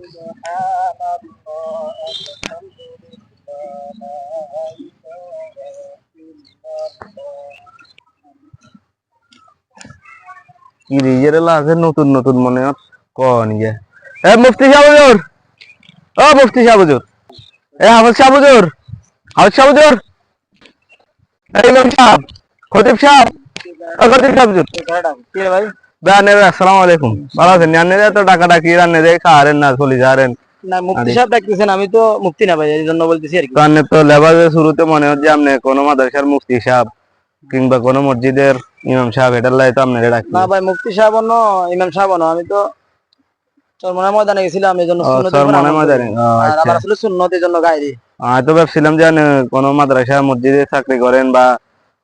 কি রিজের আছে নতুন নতুন মনে হয় কোন গে এ মুফতি সাহেব হুজুর ও মুফতি সাহেব হুজুর এ হাফেজ সাহেব হুজুর হাফেজ সাহেব হুজুর এই ইমাম সাহেব খতিব সাহেব ও খতিব সাহেব হুজুর কি রে ভাই? বানে আসসালামু আলাইকুম ভালো আছেন জানেন তো টাকা টাকি রান্নে দেয় খারেন না চলে যারেন না মুফতি সাহেব ডাকতেছেন, আমি তো মুফতি না ভাই, এই জন্য বলতেছি আর কি। তো আপনি তো লেবারের শুরুতে মনে হচ্ছে আপনি কোনো মাদ্রাসার মুফতি সাহেব কিংবা কোনো মসজিদের ইমাম সাহেব এটার লাই তো আপনারা ডাকছি না ভাই, মুফতি সাহেব অন্য, ইমাম সাহেব অন্য, আমি তো চরমনায় ময়দানে গেছিলাম, এই জন্য সুন্নতের স্যার উপর মনে আমল করি। মাদারি আর আচ্ছা আমার আসলে সুন্নত, এই জন্য গায়ে দিই। আমি তো ভাবছিলাম যে আপনি কোনো মাদ্রাসা মসজিদে চাকরি করেন বা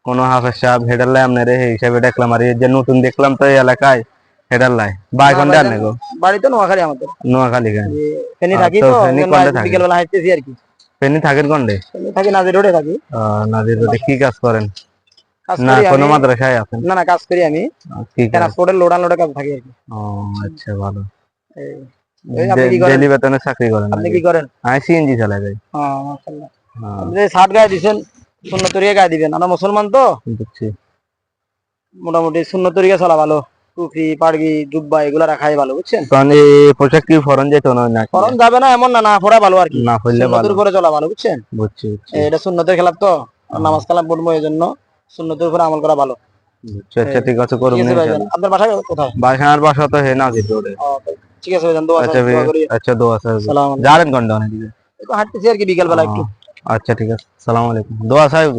কোনো হাফেজ সাহেব হেডার লাই আপনার এই হিসাবে দেখলাম আর এই যে নতুন দেখলাম তো এই এলাকায় হেডার লাই বা না এখন দেন ভাইজান, গো বাড়ি তো নোয়াখালী আমাদের। নোয়াখালী গান ফেনী থাকি তো তো, ফেনি এই জন্য কন্ডে থাকে বিকেল বেলা হাঁটতেছি আর কি। ফেনি থাকেন কন্ডে ফেনী থাকি, নাজির রোডে থাকি। নাজির রোডে কি কাজ করেন কাজ না করি কোনো আমি। মাদ্রাসায় আছেন না না, কাজ করি আমি কি কাজ ট্রান্সপোর্টের লোড আনলোডের কাজ থাকি আর কি। ও আচ্ছা ভালো এই এই আপনি কি করেন? ডেলি বেতনে চাকরি করেন আপনি নাকি কি করেন? আমি সিএনজি চালাই যাই মাশাআল্লাহ। আপনি যে শার্ট গায়ে দিবেন, সুন্নত তরিকা গায়ে দিবেন। আমরা মুসলমান তো, বুঝছি মোটামুটি সুন্নত তরিকা চলা ভালো। টুপি, পাগড়ি, জুব্বা এগুলা রাখাই ভালো, বুঝছেন? কারণ এই পোশাক কি ফরন যেত না নাকি ফরম যাবে না এমন না, না পড়া ভালো আর কি। না পড়লে সুন্নতের ভালো উপরে চলা ভালো, বুঝছেন? বুঝছি বুঝছি এটা সুন্নতের খেলাফ তো, আর নামাজ কালাম পড়বো, এই জন্য সুন্নতের উপরে আমল করা ভালো। বুঝছি আচ্ছা ঠিক আছে ঠিক করুন আছে ভাইজান, আপনার বাসা কোথায়? বাসার বাসা তো হে নাজির রোডে ঠিক আছে ভাইজান, দোয়া আচ্ছা দোয়া করি। আচ্ছা দোয়া আছে সালাম আলাইকুম। যাবেন কোনটা অনেক একটু হাঁটতেছি আর কি বিকেল বেলা একটু। আচ্ছা ঠিক আছে সালাম আলাইকুম দোয়া সাহেব